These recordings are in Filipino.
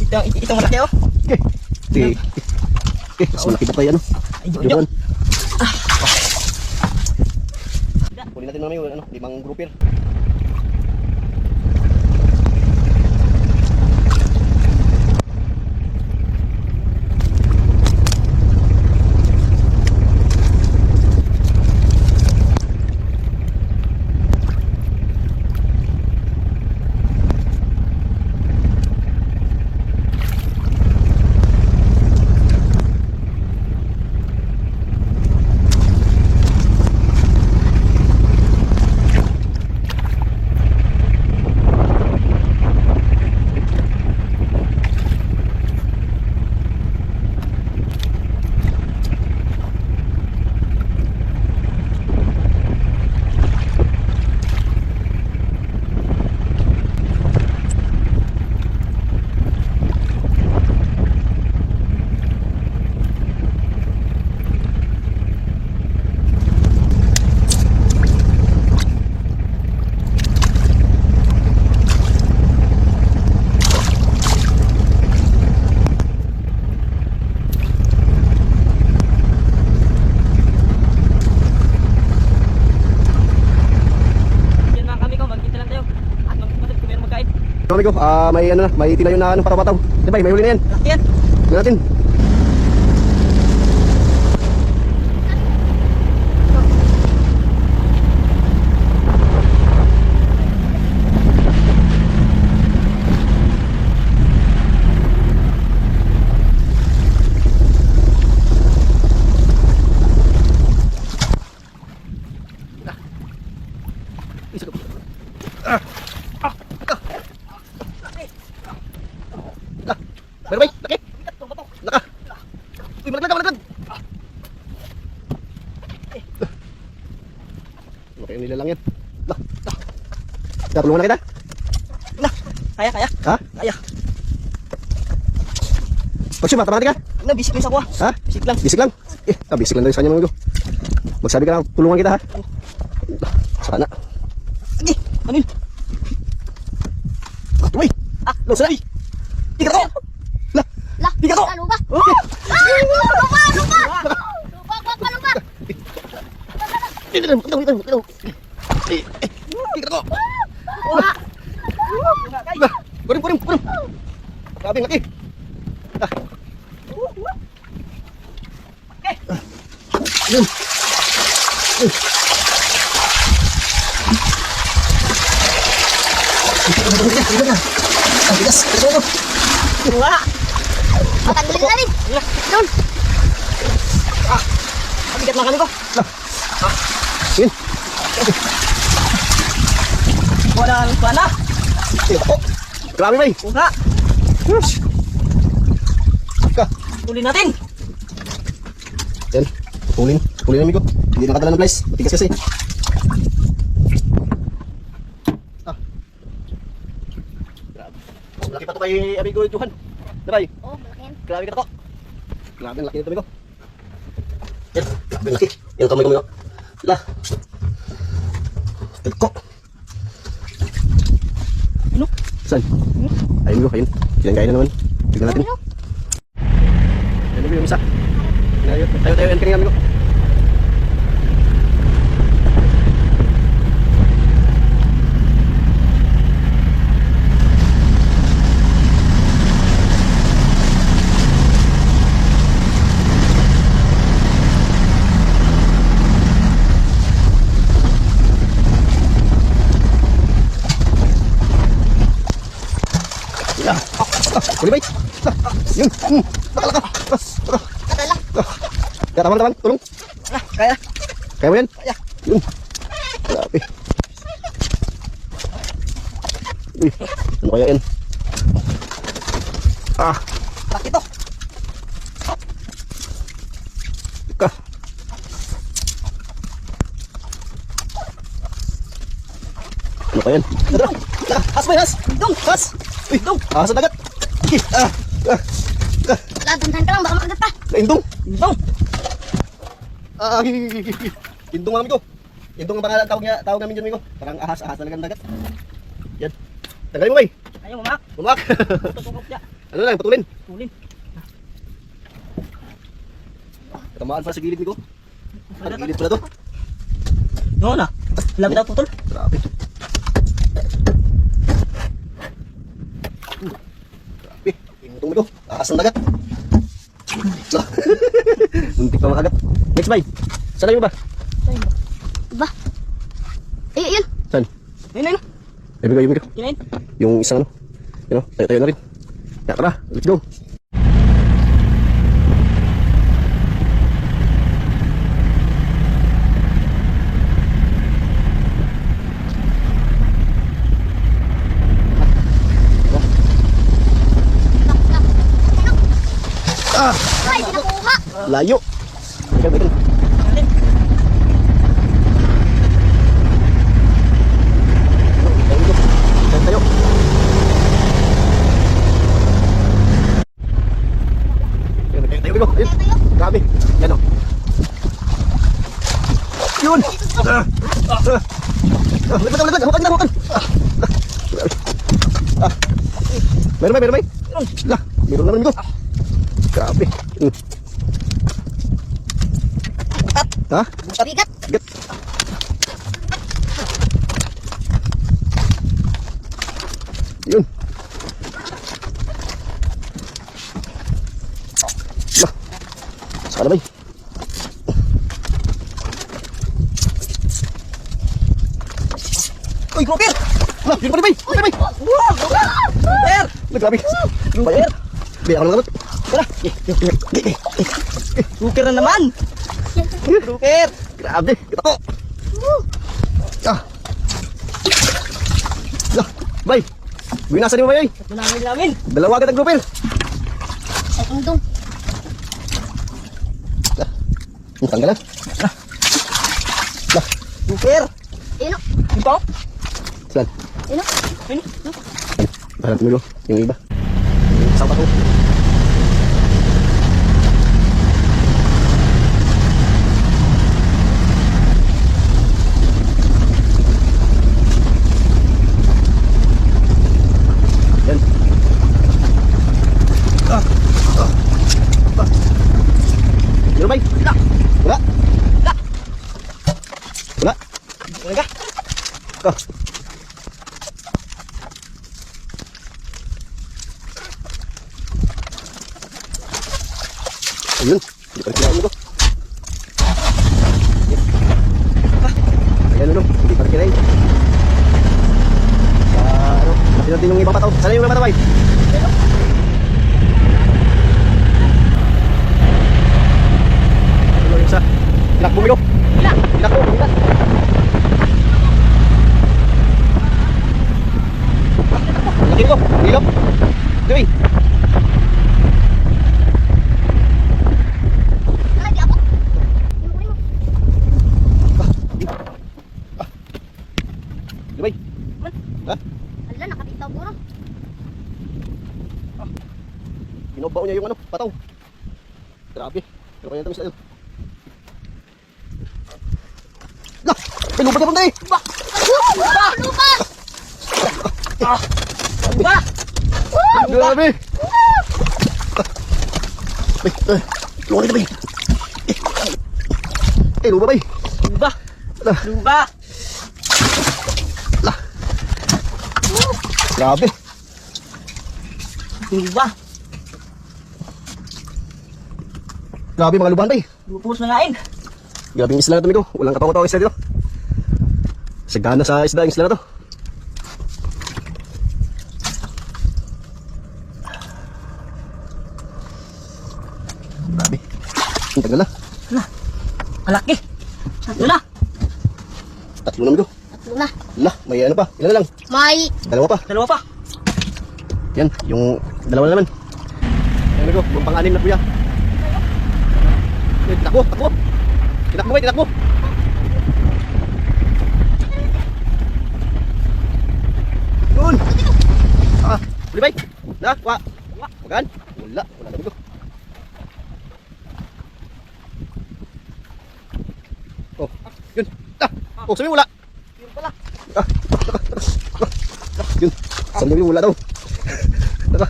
Itong malaki oh. Okay. Okay. Okay, mas malaki pa tayo ano. Ayun. Kunin natin naman yung ano, 5 grouper. Amigo, may ano na, may tinayo na ano, pataw-pataw. Di ba, may huli na yan. Laki yan. Tignan natin. Meron bay, laki. Naka. Uy, malaglag. Okay, yung nilalang yan. Tulungan na kita. Kaya. Ha? Kaya. Pagsyuma, tamati ka? Bisik lang ako Ha? Bisik lang. Bisik lang? Bisik lang tayo sa kanya mga amigo. Magsabi ka lang, tulungan kita ha. Sana. Sige, ano yun? Tumay. Losa na. Tika ko. Tika ko. Lupa. Okay. Lupa. Tika ko. Puring. Grabe, laki. Yun. Wala. Patanggalin na rin. Doon. Bigat lang kami ko. Yun. Wala. Grabe, bay. Wala. Yes. Tuloy natin. Yan. Pulin amigo. Hindi nakadala ng place. Matigas kasi. Grabe. Mas malaki pa ito kay amigo Johan. Daray. Oh, malaki yan. Grabe ka na ko. Grabe ang laki nito amigo. Yan. Grabe ang laki. Yan kamay ko amigo. Lah. Ko. Ano? Saan? Ayun amigo. Ayun. Gaya na naman. Tignan natin. Yan amigo yung isa. Tayo yan kanina amigo. Huli bay. Yun. Nakalaka. Kaya taman. Tulong. Kaya. Kaya mo yan? Kaya. Yun. Grabe. Uy. Ano kaya yan? Laki to. Ka. Ano kaya yan? Has mo has. Dong. Has. Uy. Dong. Sa dagat. Labantan ka lang, baka makagat pa. Indong. Dong. Indong mami ko. Indong ang pangalan tawag namin dyan mami ko. Parang ahas talaga ng dagat. Yan. Tanggalin mo bay. Ayaw, mamak. Bumak. Tutukok niya. Ano lang, patulin. Tulin. Tamaan pa sa gilid ni ko. Ang gilid pala to. No na. Lapit ako putol. Grabe. Grabe. Imutong mo ito. Taas ng dagat. Muntik pa makagat. Next bay. Saan yung ba? Ba? Yun. Saan? Ayun, ayun. Ibigay, ibigay. Yun, ayun. Yung isang ano. Yun o, tayo-tayo na rin. Kaya tara, let's go. Ah! Ay, di nakuha. Layo. Bikin, bikin. Natin. Tayo, tayo. Tayo, tayo, tayo, tayo. Ayun. Grabe. Yan o. Yun. Ulit, ulit, ulit. Hukan na, hukan. Meron ba, meron ba? Lah, meron naman ko. Grabe. Ha? Bigat. Bigat. Yun. Lah. Sana bay. Uy, grouper! Lah, yun pa rin bay! Yun pa rin bay! Wow! Grouper! Lah, grabe. Grouper! Bay, ako lang naman. Tara. Grouper na naman. Grouper. Grabe, kita ko. Ah. Lah, bay. Binasan mo ba yun? Ito namin namin. Dalawa agad ang grouper. Sa tungtong. Lah. Tanggal lang. Lah. Grouper. Yun o. Yung pa. Saan? Yun o. Yun. Hanap mo yung iba. Saan pa ko? Yan. Meron ba? Wala. Wala. Wala. Wala ka. Ah. Ayun, hindi pa kinain ko. Ayan, ano, hindi pa kinain. Ano, natin natin yung ibang pataw. Sana yung ibang pataw, bay? Ano yung isa? Inak bumilo. Inak mo, inak. Laki ko, ilok. Gawin. Wala, di ako. Yung huli mo. Gawin. Ha? Ala, nakabitaw puro. Pinobaw niya yung ano, pataw. Grabe. Pero kaya tamis na yun. Lah! May lupa niya punta eh! Lupa! Lupa! Ba. Grabe! Bay, lupa nito bay! Eh, lupa bay! Luba. Lah! Luba. Lah! Grabe! Luba. Grabe mga lubahan bay! Lupos na ngain. Grabe yung isla na to, walang kapangutaw ang isla dito. Sagana sa isda yung isla na to. Grabe. Ang tagal na. Malaki. Ito na. Tatlo naman ito. Tatlo na. Lah, may ano pa. Ilan na lang? May Dalawa pa. Dalawa pa. Yan, yung dalawa na naman. Yan ito, yung pang-anim na kuya. Takbo, takbo. Tinakbo ba, tinakbo. Yun. Ah, huli bay. Na, wa. Wagan. Wala, wala naman ito. Oh, yun. Ah, oh, sabi mo wala. Yun pala. Yun. Sabi mo wala daw. Tara.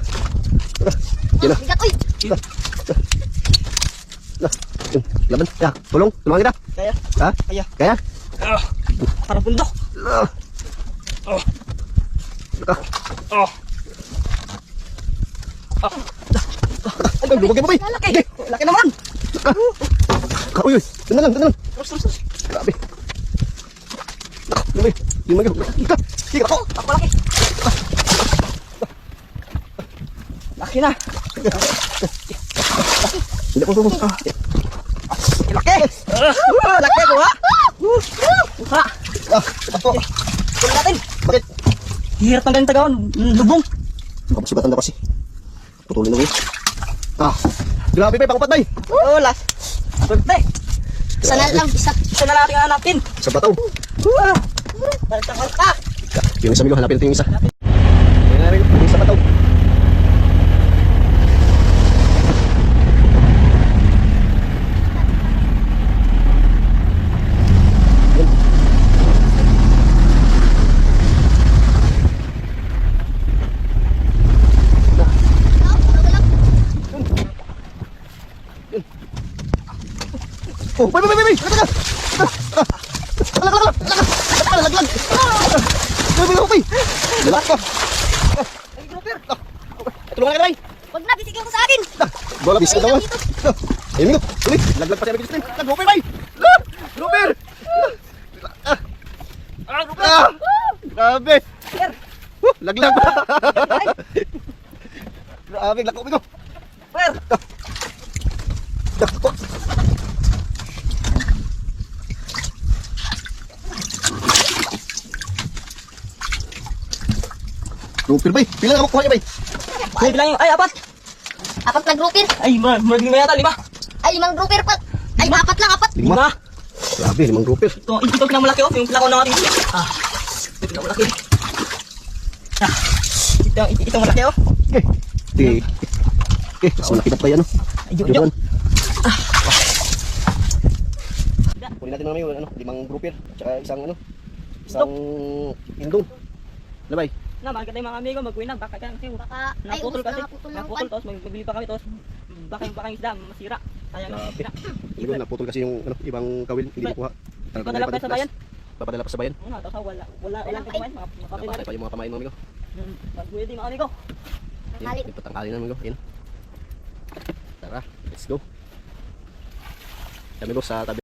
Tara. Yan na. Bigat, uy. Na. Yun. Laban. Ya, tulong. Tulungan kita. Kaya. Ha? Kaya. Kaya? Parang bundok. Oh. Naka. Oh. Ay, lumagay mo, bay. Laki. Laki naman. Uy, uy. Doon na lang, doon na lang. Terus. Grabe. Lumagay. Lumagay. Ika. Ika ako. Ako laki. Laki na. Hindi po. Laki. Laki ko ha. Ha. Ako. Kunin natin. Bakit? Hirap ng ganito gawin. Lubong. Kapasibatan na kasi. Putulin na mo. Grabe, bay. Pangupat, bay. Oh, last. Swerte. Isa na lang, isa. Isa na natin hanapin. Sa bataw. Balik. Yung isa, amigo. Hanapin natin yung isa. Ayan na rin. Yung isa bataw. Oh, bay. Laglag. Bay. Lalak ka. Ay, grouper. Tulungan ka, bay. Wag na, bisigyan ko sa akin. Bola, bisit naman. Ayun, amigo. Tuloy. Laglag pa siya, amigo. Grouper, bay. Grouper. Grouper. Grabe. Laglag pa. Grabe, lako, amigo. Per. Lako. Grouper, bay. Pila ka makuha niya, bay. Ay, bilang yung, ay, apat. Apat na grouper. Ay, marag lima yata, 5. Ay, 5 grouper pa. Ay, apat lang, apat. 5. Grabe, 5 grouper. Ito pinakamalaki oh, yung pinakauna natin. Ito pinakamalaki. Ito malaki oh. Okay. Okay, mas malaki na pa yan, no? Ayun. Kunin natin naman yung 5 grouper. Tsaka isang indong. Ano ba? Na, bakit tayo mga amigo, mag-uwi na. Baka kayo, Baka, ay, naputol kasi. naputol ng Naputol, tapos magbili pa kami, tapos baka yung isda, masira. Sayang na, masira. Siguro naputol kasi yung ibang kawil, hindi nakuha. Papadala pa sa bayan. Papadala pa sa bayan. Tapos wala kumain, mga kapatid Napakay pa yung mga kamain, mga amigo. Mag-uwi din mga amigo. Nakali. Yung patangkali na, amigo. Yan. Tara, let's go. Amigo, sa tabi.